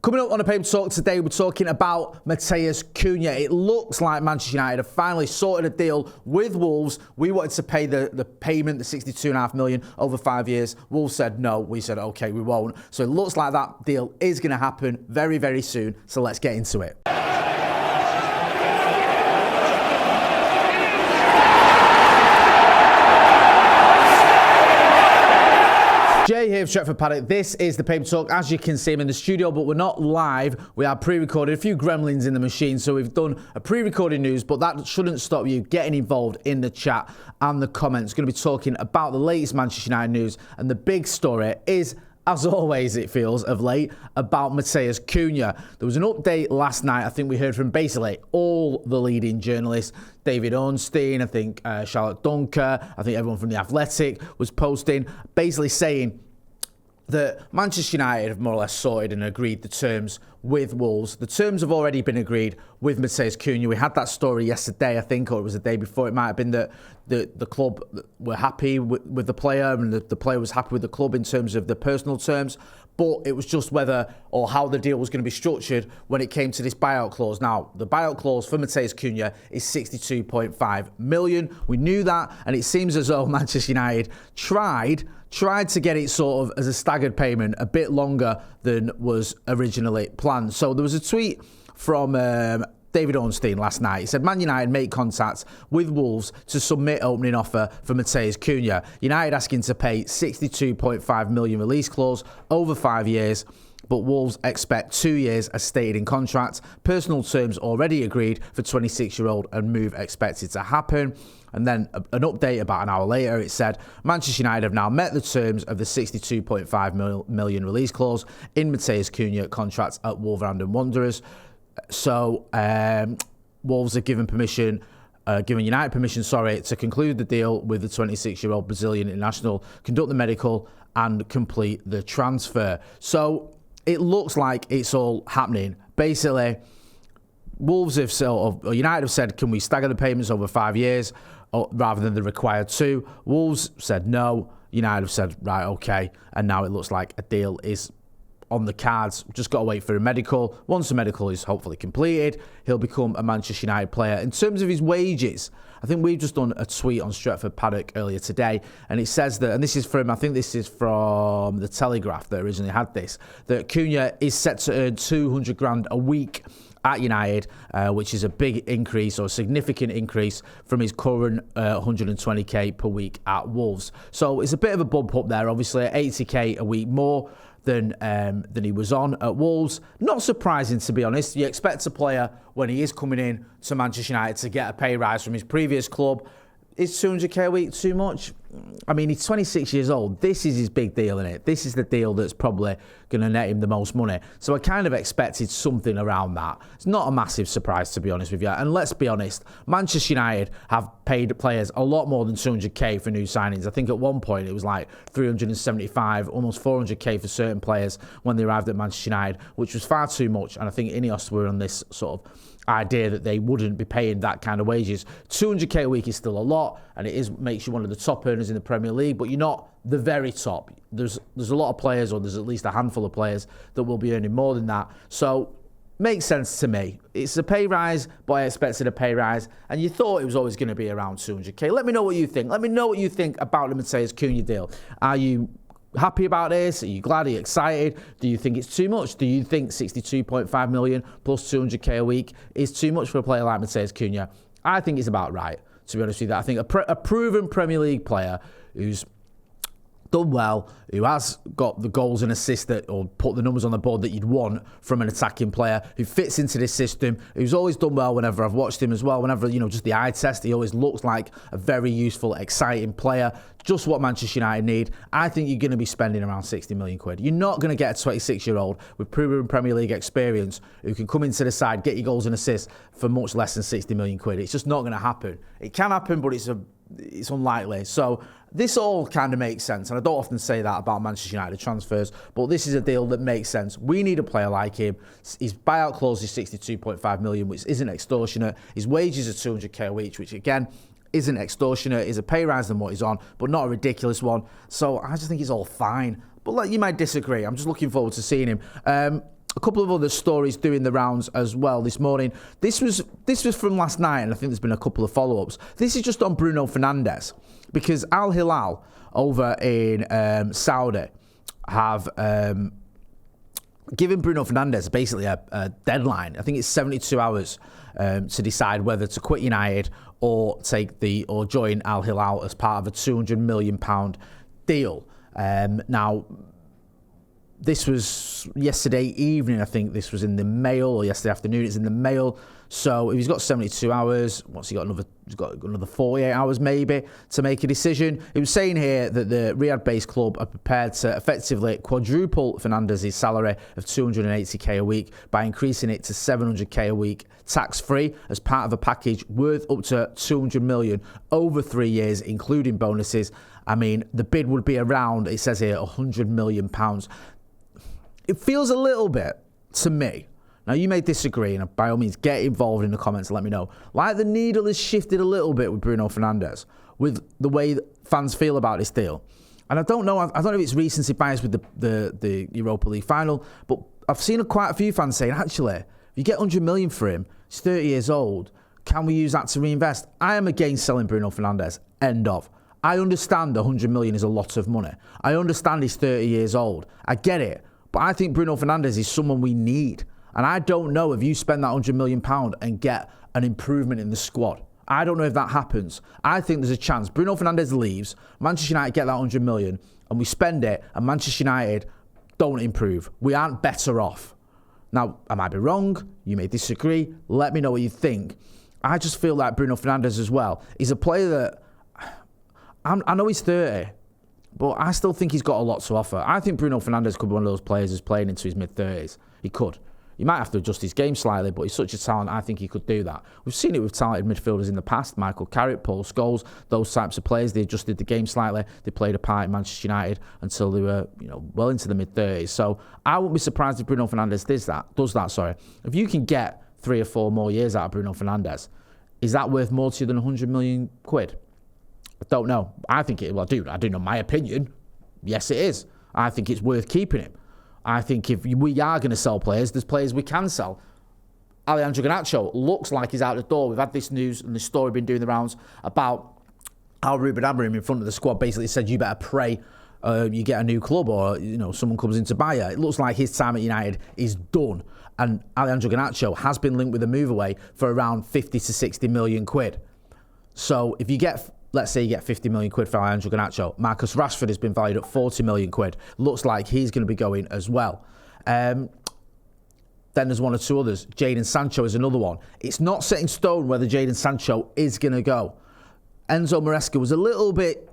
Coming up on a Paper Talk today, we're talking about Matheus Cunha. It looks like Manchester United have finally sorted a deal with Wolves. We wanted to pay the payment, the £62.5 million over 5 years. Wolves said no. We said, okay, we won't. So it looks like that deal is going to happen very, very soon. So let's get into it. Jay here of Stretford Paddock. This is the Paper Talk. As you can see, I'm in the studio, but we're not live. We are pre-recorded. A few gremlins in the machine, so we've done a pre-recorded news, but that shouldn't stop you getting involved in the chat and the comments. Going to be talking about the latest Manchester United news, and the big story is, as always, it feels, of late, about Matheus Cunha. There was an update last night. I think we heard from basically all the leading journalists. David Ornstein, I think Charlotte Dunker, I think everyone from The Athletic was posting, basically saying that Manchester United have more or less sorted and agreed the terms with Wolves. The terms have already been agreed with Matheus Cunha. We had that story yesterday, I think, or it was the day before. It might have been that the club were happy with the player and the player was happy with the club in terms of the personal terms. But it was just whether or how the deal was going to be structured when it came to this buyout clause. Now, the buyout clause for Matheus Cunha is £62.5 million. We knew that, and it seems as though Manchester United tried to get it sort of as a staggered payment a bit longer than was originally planned. So there was a tweet from David Ornstein last night. He said, Man United make contact with Wolves to submit opening offer for Matheus Cunha. United asking to pay £62.5 million release clause over 5 years, but Wolves expect 2 years as stated in contract. Personal terms already agreed for 26-year-old and move expected to happen. And then an update about an hour later, it said, Manchester United have now met the terms of the £62.5 million release clause in Matheus Cunha contract at Wolverhampton Wanderers. So Wolves have given United permission, to conclude the deal with the 26-year-old Brazilian international, conduct the medical and complete the transfer. So it looks like it's all happening. Basically, Wolves have or United have said, can we stagger the payments over 5 years rather than the required 2? Wolves said no. United have said, right, okay. And now it looks like a deal is on the cards. Just got to wait for a medical. Once the medical is hopefully completed, he'll become a Manchester United player. In terms of his wages, I think we've just done a tweet on Stretford Paddock earlier today, and it says that, and this is from, I think this is from the Telegraph that originally had this, that Cunha is set to earn 200 grand a week at United, which is a big increase or a significant increase from his current 120k per week at Wolves. So it's a bit of a bump up there, obviously, 80k a week more than he was on at Wolves. Not surprising, to be honest. You expect a player, when he is coming in to Manchester United, to get a pay rise from his previous club. Is 200k a week too much? I mean, he's 26 years old. This is his big deal, isn't it? This is the deal that's probably going to net him the most money. So I kind of expected something around that. It's not a massive surprise, to be honest with you. And let's be honest, Manchester United have paid players a lot more than 200k for new signings. I think at one point it was like 375, almost 400k for certain players when they arrived at Manchester United, which was far too much. And I think Ineos were on this sort of idea that they wouldn't be paying that kind of wages. 200k a week is still a lot, and it makes you one of the top earners in the Premier League, but you're not the very top. There's a lot of players, or there's at least a handful of players that will be earning more than that. So makes sense to me. It's a pay rise, but I expected a pay rise, and you thought it was always going to be around 200k. Let me know what you think. Let me know what you think about the Matheus Cunha deal. Are you happy about this? Are you glad? Are you excited? Do you think it's too much? Do you think 62.5 million plus 200k a week is too much for a player like Matheus Cunha? I think it's about right, to be honest with you. I think a proven Premier League player who's done well, who has got the goals and assists that, or put the numbers on the board that you'd want from an attacking player, who fits into this system, who's always done well whenever I've watched him as well. Whenever, just the eye test, he always looks like a very useful, exciting player. Just what Manchester United need. I think you're going to be spending around 60 million quid. You're not going to get a 26-year-old with proven Premier League experience who can come into the side, get you goals and assists for much less than 60 million quid. It's just not going to happen. It can happen, but it's unlikely. So this all kind of makes sense, and I don't often say that about Manchester United transfers, but this is a deal that makes sense. We need a player like him. His buyout clause is 62.5 million, which isn't extortionate. His wages are 200k a week, which again isn't extortionate. Is a pay rise than what he's on, but not a ridiculous one. So I just think it's all fine. But you might disagree. I'm just looking forward to seeing him. a couple of other stories doing the rounds as well this morning. This was from last night, and I think there's been a couple of follow-ups. This is just on Bruno Fernandes, because Al Hilal over in Saudi have given Bruno Fernandes basically a deadline. I think it's 72 hours to decide whether to quit United or join Al Hilal as part of a £200 million deal. Now, this was yesterday evening. I think this was in the Mail, or yesterday afternoon. It's in the Mail. So if he's got 72 hours, what's he got? He's got another 48 hours maybe to make a decision. He was saying here that the Riyadh-based club are prepared to effectively quadruple Fernandes' salary of 280k a week by increasing it to 700k a week tax-free as part of a package worth up to 200 million over 3 years, including bonuses. I mean, the bid would be around, it says here, 100 million pounds. It feels a little bit to me. Now, you may disagree, and by all means, get involved in the comments and let me know. Like the needle has shifted a little bit with Bruno Fernandes, with the way that fans feel about this deal. And I don't know if it's recency bias with the Europa League final, but I've seen quite a few fans saying, actually, if you get 100 million for him, he's 30 years old, can we use that to reinvest? I am against selling Bruno Fernandes, end of. I understand 100 million is a lot of money. I understand he's 30 years old. I get it. But I think Bruno Fernandes is someone we need. And I don't know if you spend that £100 million and get an improvement in the squad. I don't know if that happens. I think there's a chance. Bruno Fernandes leaves, Manchester United get that 100 million, and we spend it, and Manchester United don't improve. We aren't better off. Now, I might be wrong. You may disagree. Let me know what you think. I just feel like Bruno Fernandes as well. He's a player that... I know he's 30, but I still think he's got a lot to offer. I think Bruno Fernandes could be one of those players who's playing into his mid-30s. He could. He might have to adjust his game slightly, but he's such a talent, I think he could do that. We've seen it with talented midfielders in the past, Michael Carrick, Paul Scholes, those types of players. They adjusted the game slightly. They played a part in Manchester United until they were, well into the mid-30s. So I wouldn't be surprised if Bruno Fernandes does that. If you can get 3 or 4 more years out of Bruno Fernandes, is that worth more to you than 100 million quid? I don't know. I think it will. I do know my opinion. Yes, it is. I think it's worth keeping him. I think if we are going to sell players, there's players we can sell. Alejandro Garnacho looks like he's out the door. We've had this news and this story been doing the rounds about how Ruben Amorim in front of the squad basically said, you better pray you get a new club or someone comes in to buy you. It looks like his time at United is done. And Alejandro Garnacho has been linked with a move away for around 50 to 60 million quid. So if you get... Let's say you get 50 million quid for Alejandro Garnacho. Marcus Rashford has been valued at 40 million quid. Looks like he's going to be going as well. Then there's 1 or 2 others. Jadon Sancho is another one. It's not set in stone whether Jadon Sancho is going to go. Enzo Maresca was a little bit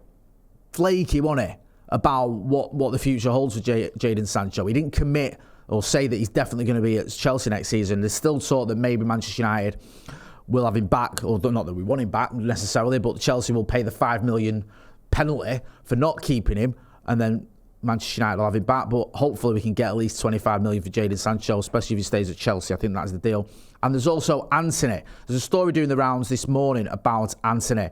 flaky, wasn't he, about what the future holds for Jadon Sancho. He didn't commit or say that he's definitely going to be at Chelsea next season. There's still talk that maybe Manchester United will have him back, or not that we want him back necessarily, but Chelsea will pay the 5 million penalty for not keeping him, and then Manchester United will have him back. But hopefully we can get at least 25 million for Jadon Sancho, especially if he stays at Chelsea. I think that's the deal. And there's also Antony. There's a story doing the rounds this morning about Antony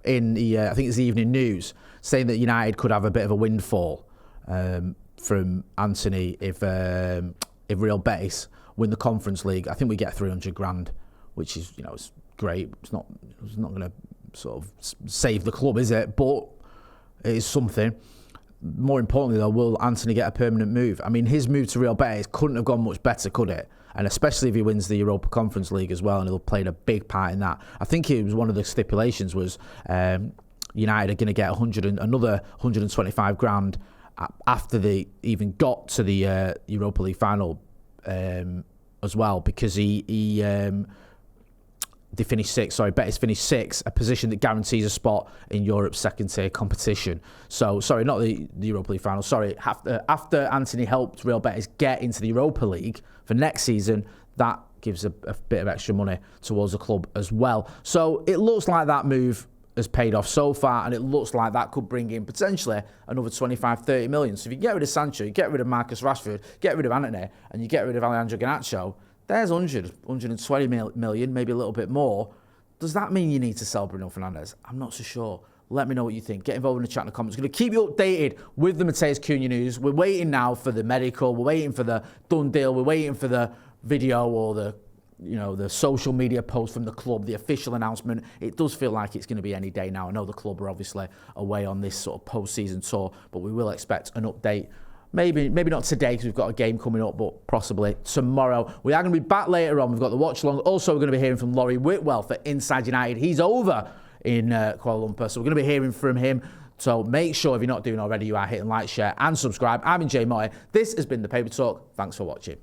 in the, I think it's the Evening News, saying that United could have a bit of a windfall from Antony if Real Betis win the Conference League. I think we get 300 grand. Which is, it's great. It's not going to sort of save the club, is it? But it is something. More importantly, though, will Antony get a permanent move? I mean, his move to Real Betis couldn't have gone much better, could it? And especially if he wins the Europa Conference League as well, and he'll play a big part in that. I think it was one of the stipulations was United are going to get another 125 grand after they even got to the Europa League final as well, because they finished 6th. Betis finished 6th, a position that guarantees a spot in Europe's second-tier competition. So, sorry, not the Europa League final. Sorry, after Antony helped Real Betis get into the Europa League for next season, that gives a bit of extra money towards the club as well. So, it looks like that move has paid off so far, and it looks like that could bring in potentially another 25, 30 million. So, if you get rid of Sancho, you get rid of Marcus Rashford, get rid of Antony, and you get rid of Alejandro Garnacho, there's 120 million, maybe a little bit more. Does that mean you need to sell Bruno Fernandes? I'm not so sure. Let me know what you think. Get involved in the chat in the comments. We're going to keep you updated with the Matheus Cunha news. We're waiting now for the medical. We're waiting for the done deal. We're waiting for the video or the social media post from the club, the official announcement. It does feel like it's going to be any day now. I know the club are obviously away on this sort of post-season tour, but we will expect an update. Maybe not today because we've got a game coming up, but possibly tomorrow. We are going to be back later on. We've got the watch along. Also, we're going to be hearing from Laurie Whitwell for Inside United. He's over in Kuala Lumpur, so we're going to be hearing from him. So make sure, if you're not doing already, you are hitting like, share and subscribe. I'm Jay Motti. This has been The Paper Talk. Thanks for watching.